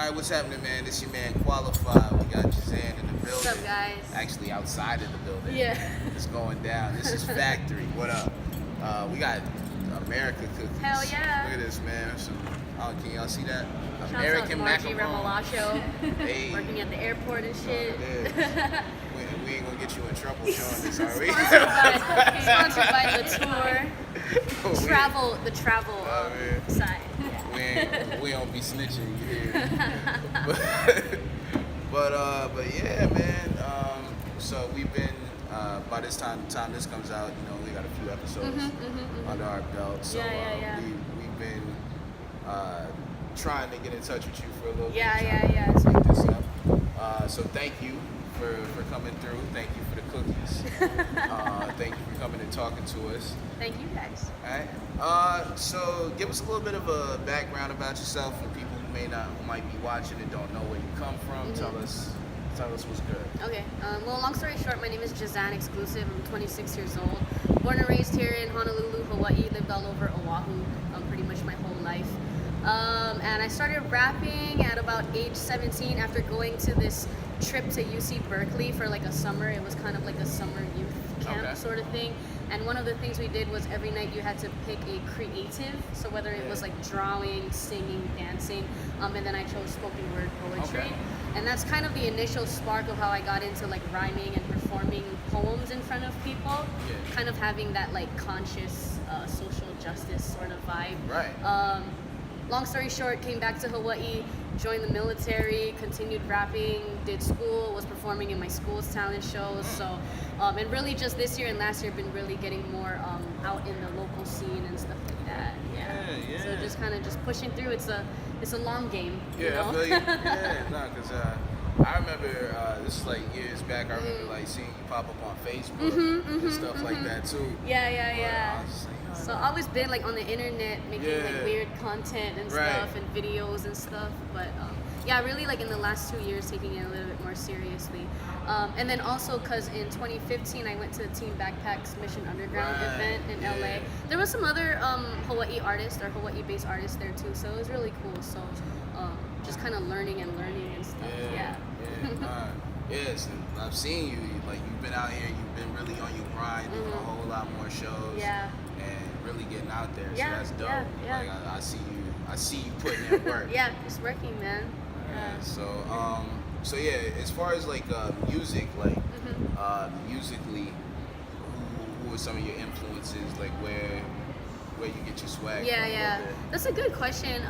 Alright, what's happening, man? This your man Kwalifed. We got Jehzan in the building. What's up, guys? Actually, outside of the building. Yeah. It's going down. This is Factory. What up? We got America cookies. Hell yeah. Look at this, man. Can y'all see that? Shouts American out Margie macaron. Remolacho, Hey. working at the airport and shit. We ain't gonna get you in trouble showing this, are we? Sponsored by the tour. The travel man. side. We don't be snitching, you hear? but yeah, man. So we've been by this time this comes out, you know, we got a few episodes under our belt. So we've been trying to get in touch with you for a little bit. Yeah. To make this up. So thank you for coming through. Thank you for the cookies. Thank you for coming and talking to us. Thank you, guys. All right. So give us a little bit of a background about yourself for people who might be watching and don't know where you come from. Tell us what's good. Okay. Well, long story short, my name is Jehzan Exclusive. I'm 26 years old. Born and raised here in Honolulu, Hawaii. Lived all over Oahu pretty much my whole life. And I started rapping at about age 17 after going to this trip to UC Berkeley for like a summer. It was kind of like a summer youth camp sort of thing. And one of the things we did was every night you had to pick a creative. So whether it was like drawing, singing, dancing, and then I chose spoken word poetry. Okay. And that's kind of the initial spark of how I got into like rhyming and performing poems in front of people. Yeah. Kind of having that like conscious social justice sort of vibe. Right. Long story short, came back to Hawaii, joined the military, continued rapping, did school, was performing in my school's talent shows. So, and really just this year and last year, been really getting more out in the local scene and stuff like that. Yeah. So just kind of just pushing through. It's a long game. Yeah, you know? I feel you. Yeah, no, because I remember this is like years back. I remember like seeing you pop up on Facebook and stuff like that too. Yeah. I was just like, So I've always been like on the internet making like weird content and stuff and videos and stuff, but really like in the last 2 years taking it a little bit more seriously. And then also because in 2015 I went to Team Backpack's Mission Underground event in LA. There was some other Hawaii artists or Hawaii-based artists there too, so it was really cool. So just kind of learning and stuff. Yes, and I've seen you. Like you've been out here, you've been really on your grind, doing a whole lot more shows. Yeah. And really getting out there. Yeah, So that's dope. yeah. Like I see you putting in work. Yeah, it's working, man. So as far as like music, like musically, who are some of your influences? Like where you get your swag? Yeah. That's a good question.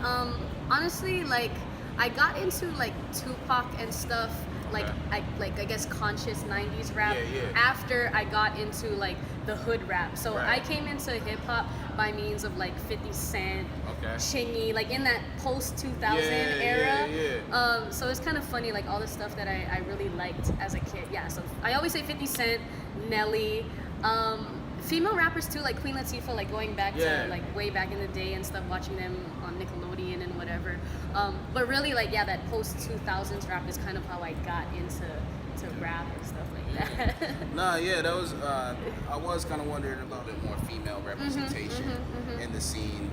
Honestly, like I got into like Tupac and stuff. Like I guess conscious 90s rap after I got into like the hood rap. So I came into hip hop by means of like 50 Cent, Chingy, like in that post 2000 era. So it's kind of funny, like all the stuff that I really liked as a kid. Yeah, so I always say 50 Cent, Nelly, female rappers too, like Queen Latifah, like going back to like way back in the day and stuff, watching them on Nickelodeon and whatever. But really like that post 2000s rap is kind of how I got into rap and stuff like that. That was I was kind of wondering a little bit more female representation in the scene.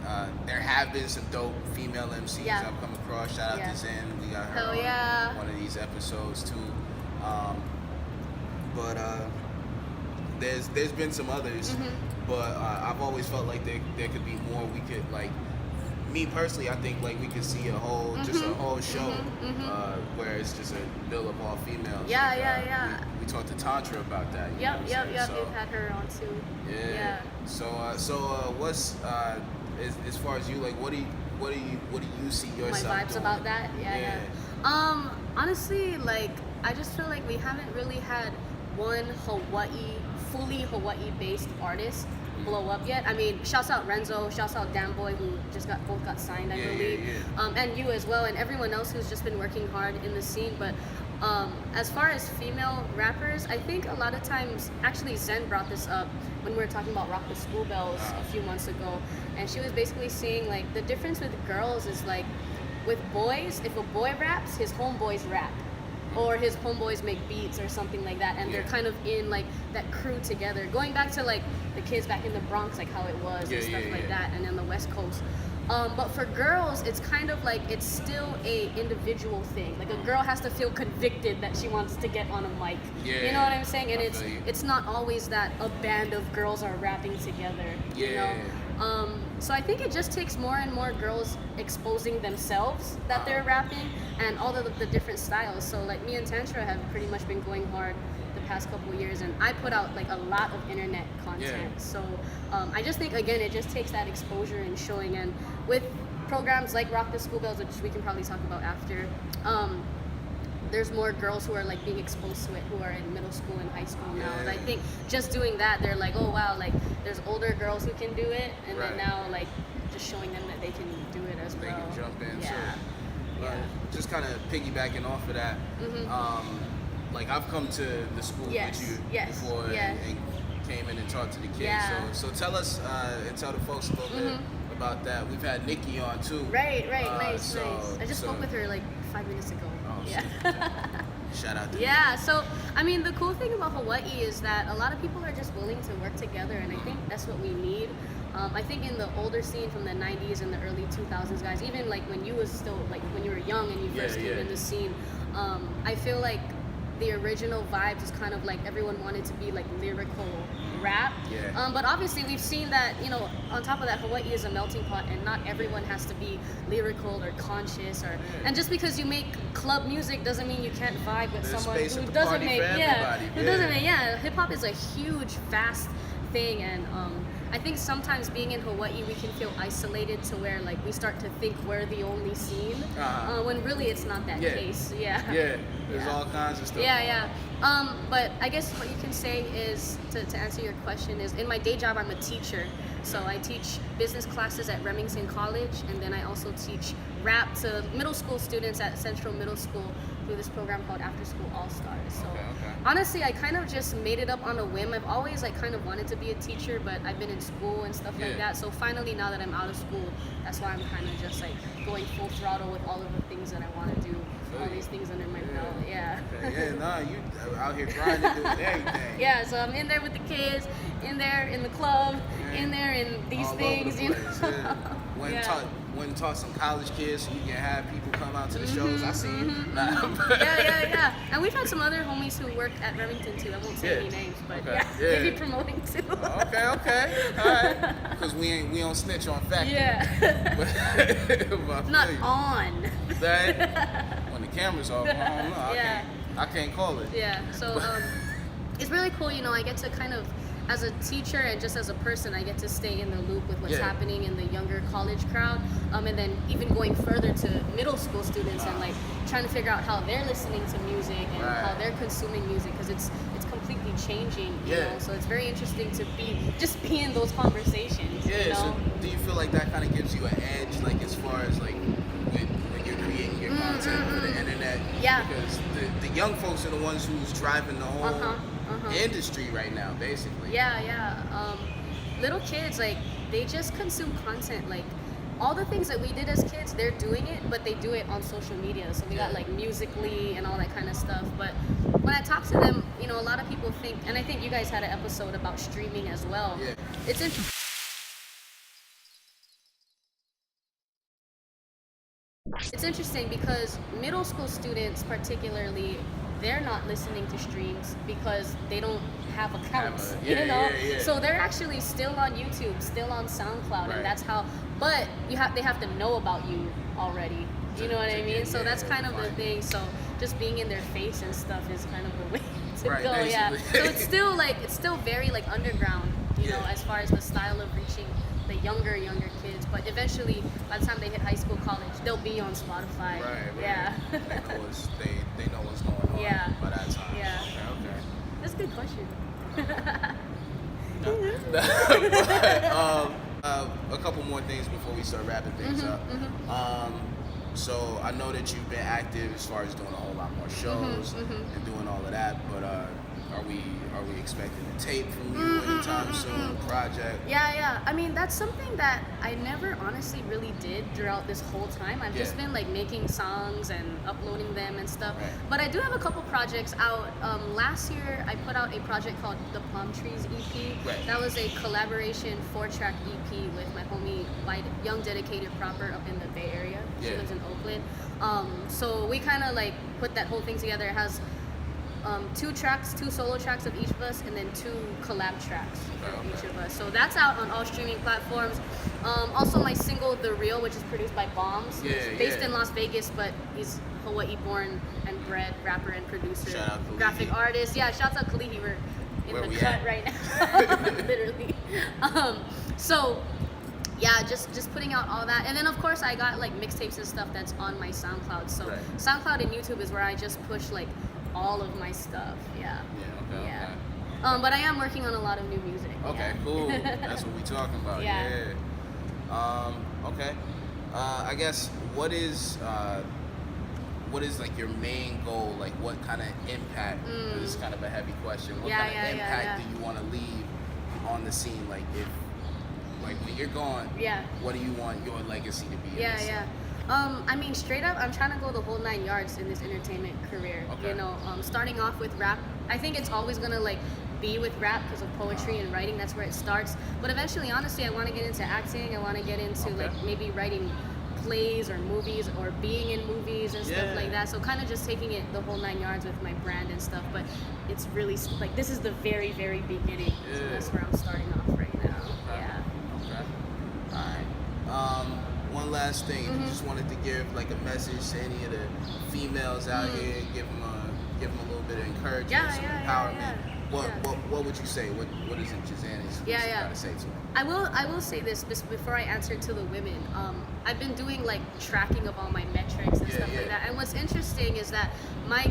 There have been some dope female MCs I've come across. Shout out to Zen, we got her on one of these episodes too. But there's been some others, but I've always felt like there could be more. We could like. Me personally, I think like we could see a whole show where it's just a bill of all females. We talked to Tantra about that. Yep. We've had her on too. Yeah. So what's as far as you, like what do you see yourself? My vibes doing? about that. Yeah. Honestly, like I just feel like we haven't really had one fully Hawaii-based artist blow up yet. I mean, shouts out Renzo, shouts out Dan Boy, who just both got signed, I believe, and you as well, and everyone else who's just been working hard in the scene. But as far as female rappers, I think a lot of times, actually Zen brought this up when we were talking about Rock the School Bells a few months ago, and she was basically saying like the difference with girls is like with boys, if a boy raps, his homeboys rap. Or his homeboys make beats or something like that, and they're kind of in like that crew together. Going back to like the kids back in the Bronx, like how it was and stuff like that, and then the West Coast. But for girls, it's kind of like it's still a individual thing. Like a girl has to feel convicted that she wants to get on a mic. Yeah, you know what I'm saying? And I it's not always that a band of girls are rapping together. You know. So I think it just takes more and more girls exposing themselves that they're rapping and all the different styles. So like me and Tantra have pretty much been going hard the past couple of years, and I put out like a lot of internet content. So I just think again it just takes that exposure and showing, and with programs like Rock the School Bells, which we can probably talk about after, there's more girls who are like being exposed to it who are in middle school and high school now. And I think just doing that, they're like, oh wow, like there's older girls who can do it, and then now like just showing them that they can do it as well. They can jump in. Yeah. So just kind of piggybacking off of that, like I've come to the school with you before and came in and talked to the kids. So tell us and tell the folks a little bit about that. We've had Nikki on too. Right, nice. I just spoke with her like 5 minutes ago. Shout out to Yeah, so I mean the cool thing about Hawaii is that a lot of people are just willing to work together, and I think that's what we need. I think in the older scene from the 90s and the early 2000s, guys, even like when you was still like when you were young and you first came in the scene, I feel like the original vibes is kind of like everyone wanted to be like lyrical rap. But obviously we've seen that, you know, on top of that, Hawaii is a melting pot, and not everyone has to be lyrical or conscious, or and just because you make club music doesn't mean you can't vibe with someone who doesn't make hip hop is a huge vast thing, and I think sometimes being in Hawaii we can feel isolated to where like we start to think we're the only scene when really it's not that case. There's all kinds of stuff. But I guess what you can say is, to answer your question, is in my day job I'm a teacher. So I teach business classes at Remington College, and then I also teach rap to middle school students at Central Middle School through this program called After School All Stars. So honestly, I kind of just made it up on a whim. I've always like kind of wanted to be a teacher, but I've been in school and stuff like that. So finally, now that I'm out of school, that's why I'm kind of just like going full throttle with all of the things that I want to do. All these things under my belt. You out here grinding, doing everything. So I'm in there with the kids, in there in the club, in there in these all things. Over the place, Went and taught some college kids so you can have people come out to the shows. I see you. And we've had some other homies who work at Remington too. I won't say any names, but maybe promoting too. Okay. All right. Because we don't snitch on fact. Not on. When the camera's off, I don't know. I can't call it. So it's really cool, you know, I get to kind of, as a teacher and just as a person, I get to stay in the loop with what's happening in the younger college crowd, and then even going further to middle school students and like trying to figure out how they're listening to music and how they're consuming music, because it's completely changing, you know. So it's very interesting to be in those conversations. You know? So do you feel like that kind of gives you an edge, like as far as like when you're creating your content for the internet? Because the young folks are the ones who's driving the whole industry right now, basically. Little kids, like, they just consume content. Like, all the things that we did as kids, they're doing it, but they do it on social media. So we got like Musically and all that kind of stuff. But when I talk to them, you know, a lot of people think, and I think you guys had an episode about streaming as well. It's interesting. It's interesting because middle school students particularly, they're not listening to streams because they don't have accounts, you know? So they're actually still on YouTube, still on SoundCloud, and that's how, but they have to know about you already, you know what I mean? So that's kind of the thing. So just being in their face and stuff is kind of the way to go, So it's still very like underground, you know, as far as the style of reaching the younger kids, but eventually by the time they hit high school, college, they'll be on Spotify. They know what's going on by that time. Okay. That's a good question. A couple more things before we start wrapping things up. So I know that you've been active as far as doing a whole lot more shows and doing all of that, but are we expecting a tape from you anytime soon? Project? Yeah. I mean, that's something that I never honestly really did throughout this whole time. I've just been like making songs and uploading them and stuff. Right. But I do have a couple projects out. Last year, I put out a project called the Palm Trees EP. Right. That was a collaboration 4-track EP with my homie White, Young Dedicated Proper up in the Bay Area. She lives in Oakland. So we kind of like put that whole thing together. It has 2 solo tracks of each of us, and then 2 collab tracks of each of us. So that's out on all streaming platforms. Also, my single "The Real," which is produced by Bombs, he's based in Las Vegas, but he's Hawaii-born and bred rapper and producer, graphic artist. Yeah, shouts out Kalihi. We're in the cut right now, literally. So. Yeah, just putting out all that. And then, of course, I got, like, mixtapes and stuff that's on my SoundCloud. So SoundCloud and YouTube is where I just push, like, all of my stuff. Yeah. Okay. But I am working on a lot of new music. Okay, cool. That's what we talking about. Yeah. Okay. I guess, what is like, your main goal? Like, what kind of impact? This is kind of a heavy question. What kind of impact do you want to leave on the scene? Like, when you're gone, what do you want your legacy to be? I mean, straight up, I'm trying to go the whole 9 yards in this entertainment career. You know, starting off with rap, I think it's always gonna like be with rap because of poetry and writing. That's where it starts. But eventually, honestly, I want to get into acting. I want to get into like maybe writing plays or movies or being in movies and stuff like that. So kind of just taking it the whole 9 yards with my brand and stuff. But it's really like this is the very, very beginning. So that's where I'm starting off right now. One last thing, if you just wanted to give like a message to any of the females out here, give them a little bit of encouragement, some empowerment. What would you say? What is it Jehzan is got to say to them? I will say this before I answer to the women. I've been doing like tracking of all my metrics and stuff like that. And what's interesting is that my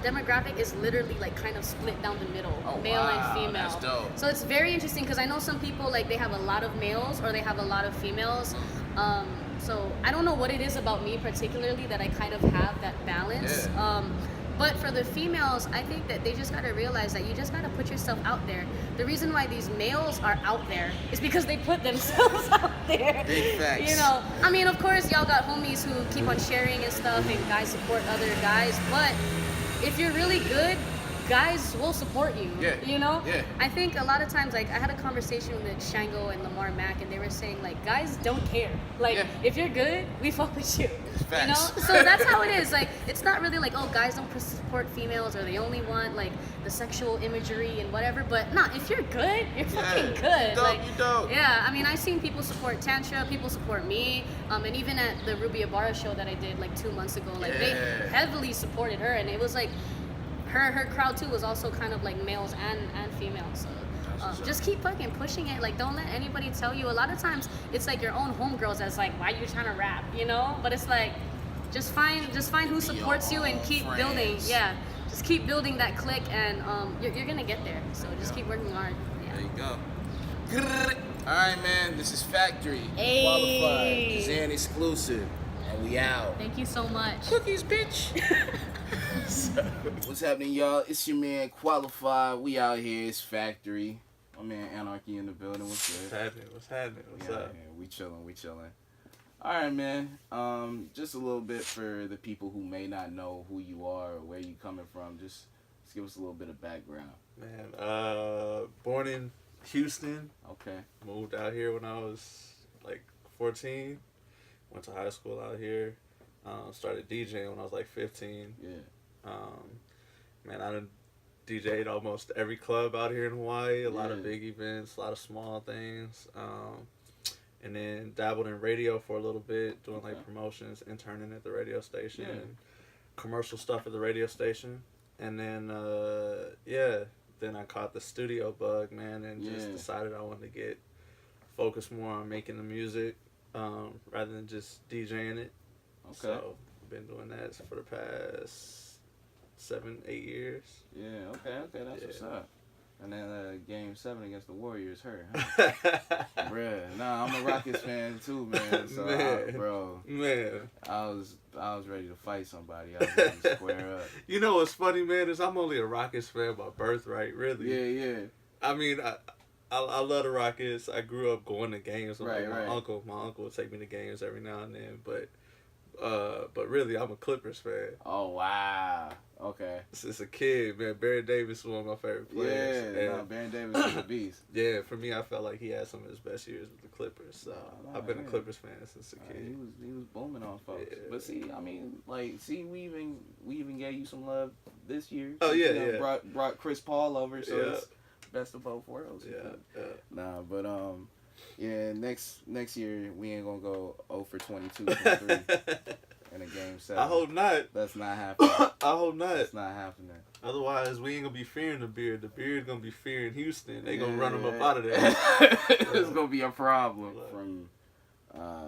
demographic is literally like kind of split down the middle, male and female. That's dope. So it's very interesting because I know some people like they have a lot of males or they have a lot of females. So I don't know what it is about me particularly that I kind of have that balance. But for the females, I think that they just gotta realize that you just gotta put yourself out there. The reason why these males are out there is because they put themselves out there. Big facts. You know, I mean, of course, y'all got homies who keep on sharing and stuff, and guys support other guys. But if you're really good, guys will support you. You know? I think a lot of times, like, I had a conversation with Shango and Lamar Mack, and they were saying, like, guys don't care. Like, if you're good, we fuck with you. Facts. You know? So that's how it is. Like, it's not really like, oh, guys don't support females, or they only want, like, the sexual imagery and whatever. But, nah, if you're good, you're fucking good. You dope. Yeah, I mean, I've seen people support Tantra, people support me, and even at the Ruby Ibarra show that I did, like, 2 months ago, like, they heavily supported her, and it was, like, her crowd too was also kind of like males and females. So just keep fucking pushing it. Like, don't let anybody tell you. A lot of times it's like your own homegirls that's like, why are you trying to rap? You know? But it's like, just find who supports you and keep building. Yeah, just keep building that clique, and you're gonna get there. So just keep working hard. There you go. All right, man. This is Factory. Hey. Qualified. Jehzan Exclusive, and we out. Thank you so much. Cookies, bitch. What's happening, y'all? It's your man Qualified. We out here. It's Factory. My man Anrky in the building. What's good? What's happening? What's up? We chilling. All right, man. Just a little bit for the people who may not know who you are or where you coming from. Just give us a little bit of background. Man, born in Houston. Okay. Moved out here when I was like 14. Went to high school out here. Started DJing when I was like 15. Yeah. Man, I done DJ'd almost every club out here in Hawaii. A lot of big events, a lot of small things. And then dabbled in radio for a little bit, doing like promotions, interning at the radio station, and commercial stuff at the radio station. And then, then I caught the studio bug, man, and just decided I wanted to get focused more on making the music rather than just DJing it. Okay. So I've been doing that for the past 7-8 years. Yeah, okay, that's what's up. And then Game 7 against the Warriors hurt, huh? Bruh, nah, I'm a Rockets fan too, man. So, I was ready to fight somebody. I was ready to square up. You know what's funny, man, is I'm only a Rockets fan by birthright, really. Yeah. I mean, I love the Rockets. I grew up going to games with my uncle. My uncle would take me to games every now and then, but really, I'm a Clippers fan. Oh, wow. Okay. Since a kid, man, Baron Davis was one of my favorite players. Yeah, Baron Davis is a beast. Yeah, for me, I felt like he had some of his best years with the Clippers. So I've been a Clippers fan since a kid. He was booming on folks. Yeah. But see, I mean, like, we even gave you some love this year. Oh yeah, Brought Chris Paul over, so it's best of both worlds. Yeah. Nah, but yeah, next year we ain't gonna go 0 for 22 from 3 in a Game 7. I hope not. That's not happening. I hope not. That's not happening. Otherwise, we ain't gonna be fearing the Beard. The Beard gonna be fearing Houston. They gonna run him up out of there. It's gonna be a problem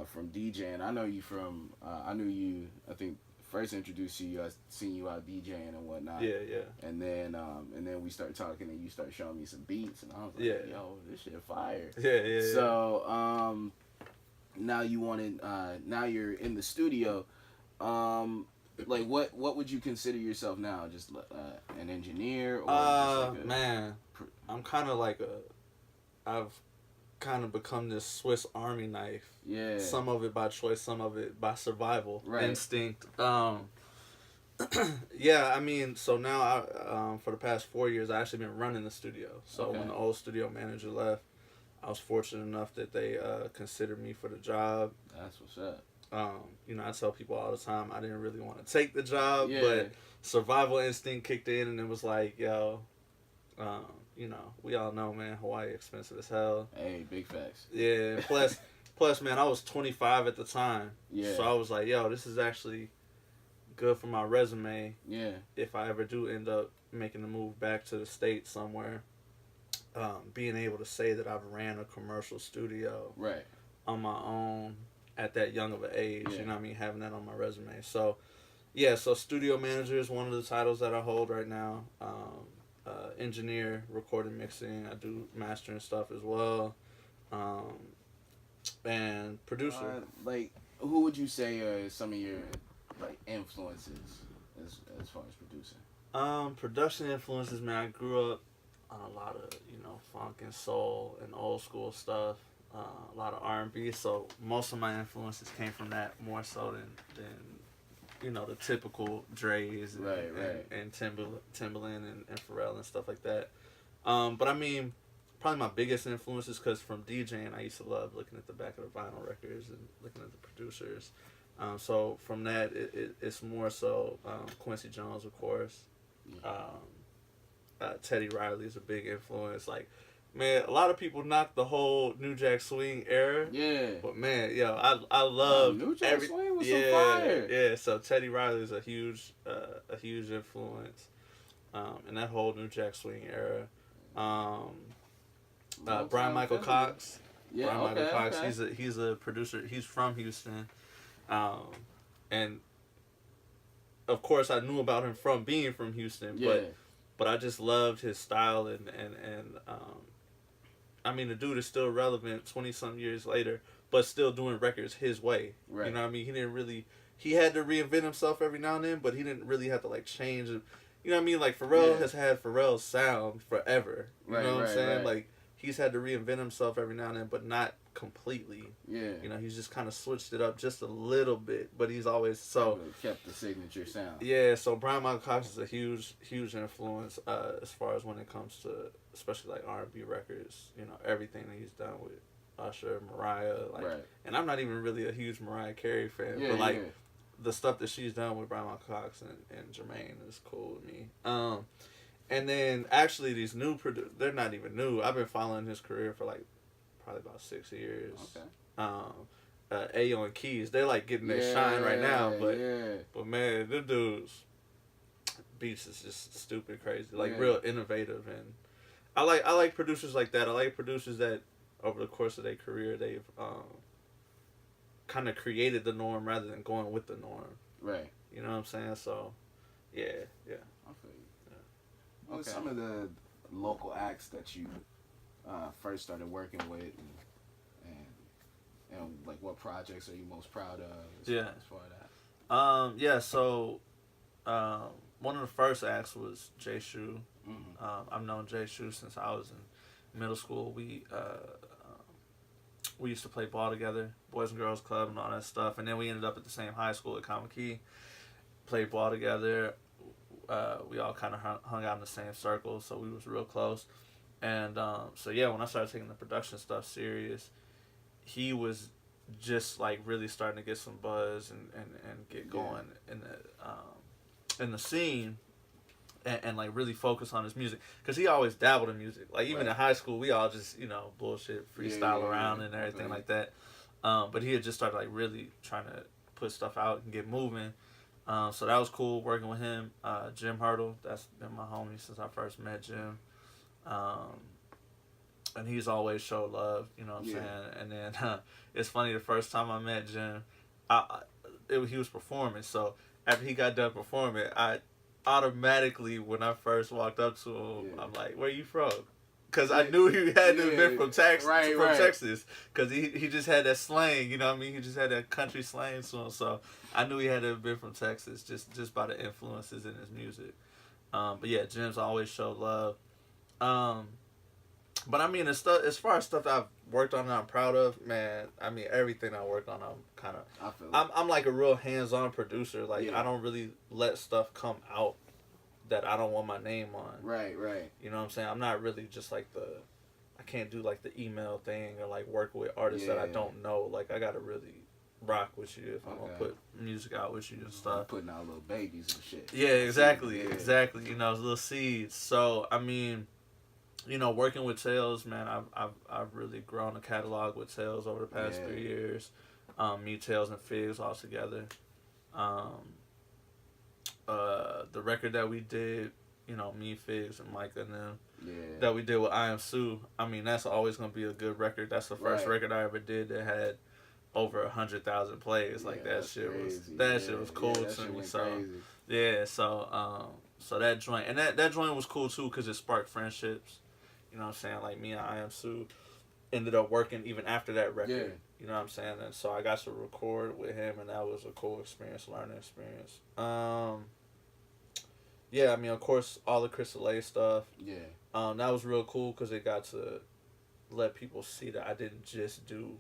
from DJ. And I know you from. I knew you. I think first introduced you. I seen you out DJing and whatnot. Yeah. And then we started talking, and you started showing me some beats, and I was like, yo, this shit fire. Yeah. So now you wanted. Now you're in the studio. Like what would you consider yourself now? Just an engineer or just like man, I'm kind of like I've kind of become this Swiss Army knife. Yeah. Some of it by choice, some of it by survival instinct. Yeah, I mean, so now I for the past 4 years I actually been running the studio. So when the old studio manager left, I was fortunate enough that they considered me for the job. That's what's up. I tell people all the time I didn't really want to take the job, but survival instinct kicked in, and it was like, yo, we all know, man, Hawaii expensive as hell. Hey, big facts. Yeah, plus, man, I was 25 at the time. Yeah. So I was like, yo, this is actually good for my resume. Yeah. If I ever do end up making the move back to the States somewhere, being able to say that I've ran a commercial studio on my own at that young of an age, you know what I mean, having that on my resume. So, so studio manager is one of the titles that I hold right now. Engineer, recording, mixing. I do mastering stuff as well. And producer. Like, who would you say are some of your like influences as far as producing? Production influences, man. I grew up on a lot of funk and soul and old school stuff. A lot of R&B, so most of my influences came from that more so than the typical Dre's and Timbaland and Pharrell and stuff like that. But I mean, probably my biggest influences, because from DJing I used to love looking at the back of the vinyl records and looking at the producers. So from that it's more so Quincy Jones, of course. Teddy Riley is a big influence. Like, man, a lot of people knock the whole New Jack Swing era. Yeah. But man, I love New Jack Swing was some fire. Yeah, so Teddy Riley is a huge influence. In that whole New Jack Swing era. Brian Michael Cox. Yeah, Brian Michael Cox, he's a producer. He's from Houston. And of course I knew about him from being from Houston, but I just loved his style and I mean, the dude is still relevant 20-some years later, but still doing records his way. Right. You know what I mean? He had to reinvent himself every now and then, but he didn't really have to, like, change. You know what I mean? Like, Pharrell has had Pharrell's sound forever. You know what I'm saying? Like, he's had to reinvent himself every now and then, but not completely. Yeah. He's just kind of switched it up just a little bit, but he's always kept the signature sound. Yeah, so Brian Michael Cox is a huge influence as far as when it comes to, especially like R&B records. Everything that he's done with Usher, Mariah, and I'm not even really a huge Mariah Carey fan, but the stuff that she's done with Brian Michael Cox and Jermaine is cool with me. And then actually these new producers, they're not even new. I've been following his career for like probably about 6 years. Okay. Ayo and Keys, they're like getting their shine right now, but man, the dudes beats is just stupid crazy, like real innovative, and I like producers like that. I like producers that over the course of their career they've kind of created the norm rather than going with the norm. Right. You know what I'm saying? So, yeah. I feel you. Yeah. Okay. Some of the local acts that you first started working with, and like what projects are you most proud of? As far as that. So one of the first acts was Jay Shu. I've known Jay Shu since I was in middle school. We used to play ball together, Boys and Girls Club and all that stuff, and then we ended up at the same high school at Kamaki, played ball together. We all kind of hung out in the same circle, so we was real close. And when I started taking the production stuff serious, he was just like really starting to get some buzz and get going in the scene, and like really focus on his music, because he always dabbled in music. Like even in high school, we all just bullshit freestyle around and everything like that. But he had just started like really trying to put stuff out and get moving. So that was cool working with him. Jim Hurdle, that's been my homie since I first met Jim. And he's always showed love, you know what I'm saying? And then it's funny, the first time I met Jim, he was performing. So after he got done performing, I automatically, when I first walked up to him, I'm like, "Where you from?" Because I knew he had to have been from Texas. Because he just had that slang, you know what I mean? He just had that country slang to him. So I knew he had to have been from Texas just by the influences in his music. But yeah, Jim's always showed love. But I mean, as far as stuff that I've worked on and I'm proud of, man, I mean, everything I worked on, I'm like a real hands-on producer. Like, I don't really let stuff come out that I don't want my name on. Right. You know what I'm saying? I'm not really just like I can't do like the email thing or like work with artists that I don't know. Like, I gotta really rock with you if I'm gonna put music out with you and stuff. Putting out little babies and shit. Yeah, exactly. You know, little seeds. So, I mean, you know, working with Tails, man, I've really grown a catalog with Tails over the past 3 years. Me, Tails, and Figs all together. The record that we did, you know, me, Figs, and Micah and them, that we did with I Am Sue, I mean, that's always going to be a good record. That's the first record I ever did that had over 100,000 plays. Like, that shit was cool to me. So that joint, and that joint was cool too, because it sparked friendships. You know what I'm saying? Like, me and I Am Sue ended up working even after that record. You know what I'm saying? And so I got to record with him, and that was a cool experience, learning experience. I mean, of course, all the Crystal A stuff. That was real cool because it got to let people see that I didn't just do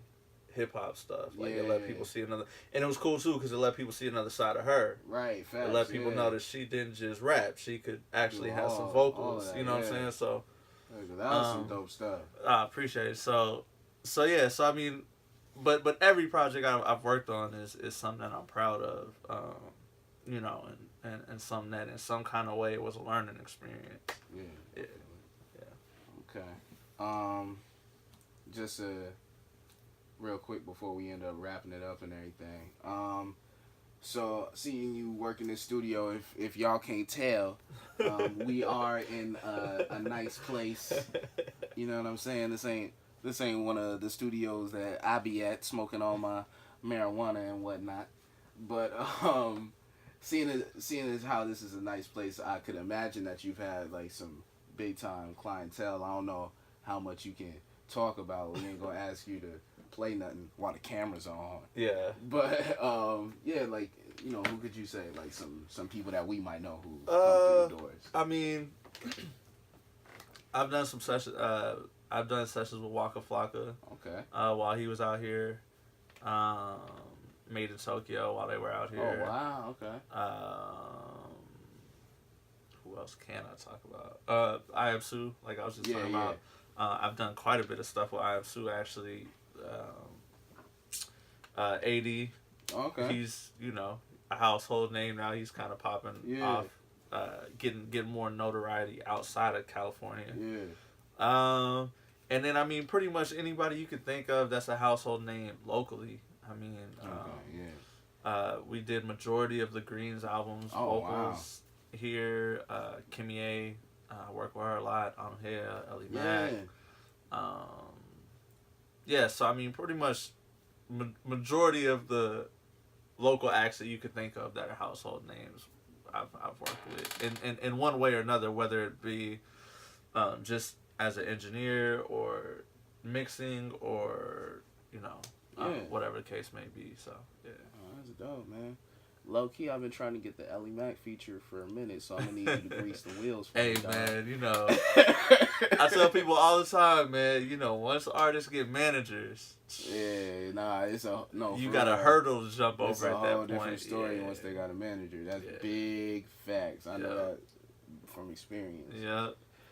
hip-hop stuff. Like, it let people see another... And it was cool, too, because it let people see another side of her. Right, facts. It let people know that she didn't just rap. She could actually have some vocals. You know what I'm saying? So... That was some dope stuff. I appreciate it. So I mean, but every project I've worked on is something that I'm proud of, you know, and something that in some kind of way it was a learning experience. Okay. Just real quick before we end up wrapping it up and everything. So, seeing you work in the studio, if y'all can't tell, we are in a nice place. You know what I'm saying? This ain't one of the studios that I be at smoking all my marijuana and whatnot. But seeing as how this is a nice place, I could imagine that you've had like some big time clientele. I don't know how much you can talk about. We ain't gonna ask you to play nothing while the cameras are on. But like, you know, who could you say, like some people that we might know who come through the doors? I mean, I've done some sessions. I've done sessions with Waka Flocka. Okay. While he was out here. Made in Tokyo while they were out here. Oh wow. Okay. Who else can I talk about? I Am Sue, like I was just talking about. I've done quite a bit of stuff with I Am Sue actually. AD. Okay. He's, you know, a household name now. He's kind of popping off, getting more notoriety outside of California. And then I mean, pretty much anybody you could think of that's a household name locally. I mean, we did majority of the Greens albums, vocals here. Kimmy A, I work with her a lot. Here, Ellie Mack. So I mean, pretty much majority of the local acts that you could think of that are household names, I've worked with in one way or another, whether it be just as an engineer or mixing or whatever the case may be. So yeah. Oh, that's dope, man. Low key, I've been trying to get the Ellie Mac feature for a minute, so I'm gonna need you to grease the wheels for me. me, Man, I tell people all the time, man. Once artists get managers, yeah, nah, it's no. You got a hurdle to jump over at that point. It's a whole different story once they got a manager. That's big facts. I know that from experience. Yeah.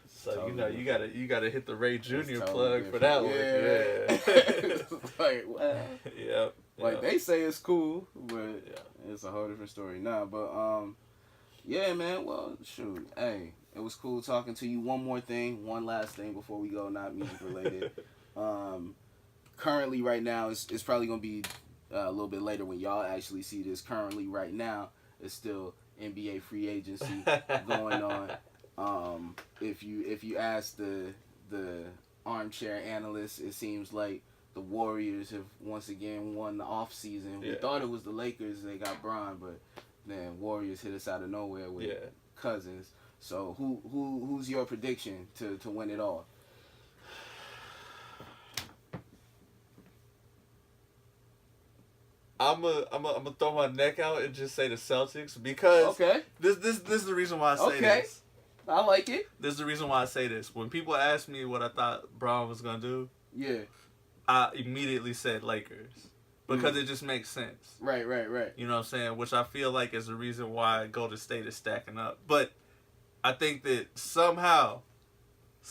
So you gotta hit the Ray Jr. plug for that one. Yeah. Like wow. Yeah. Like they say it's cool, but it's a whole different story. Nah, but yeah, man. Well, shoot. Hey, it was cool talking to you. One last thing before we go, not music related. Currently, right now, it's probably gonna be a little bit later when y'all actually see this. Currently, right now, it's still NBA free agency going on. If you ask the armchair analysts, it seems like the Warriors have once again won the off season. We thought it was the Lakers, they got Bron, but then Warriors hit us out of nowhere with Cousins. So who's your prediction to win it all? I'm gonna throw my neck out and just say the Celtics because this is the reason why I say this. I like it. This is the reason why I say this. When people ask me what I thought Bron was gonna do, I immediately said Lakers because it just makes sense. Right. You know what I'm saying? Which I feel like is the reason why Golden State is stacking up. But I think that somehow,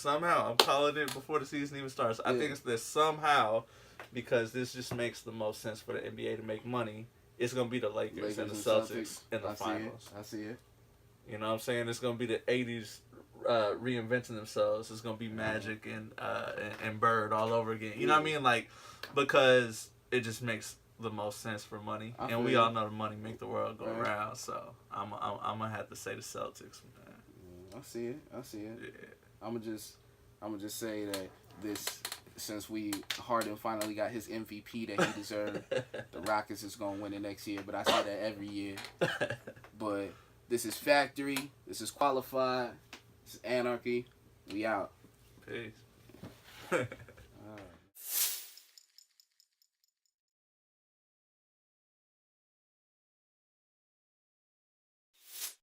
I'm calling it before the season even starts. I think it's that somehow, because this just makes the most sense for the NBA to make money, it's going to be the Lakers and the Celtics in the finals. I see it. You know what I'm saying? It's going to be the 80s reinventing themselves. It's going to be Magic and Bird all over again. You know what I mean? Like, because it just makes the most sense for money. And we all know the money make the world go around. So I'm going to have to say the Celtics, man. I see it. Yeah. I'm gonna just say that since Harden finally got his MVP that he deserved, the Rockets is gonna win it next year. But I say that every year. But this is Factory. This is Qualified. This is Anarchy. We out. Peace.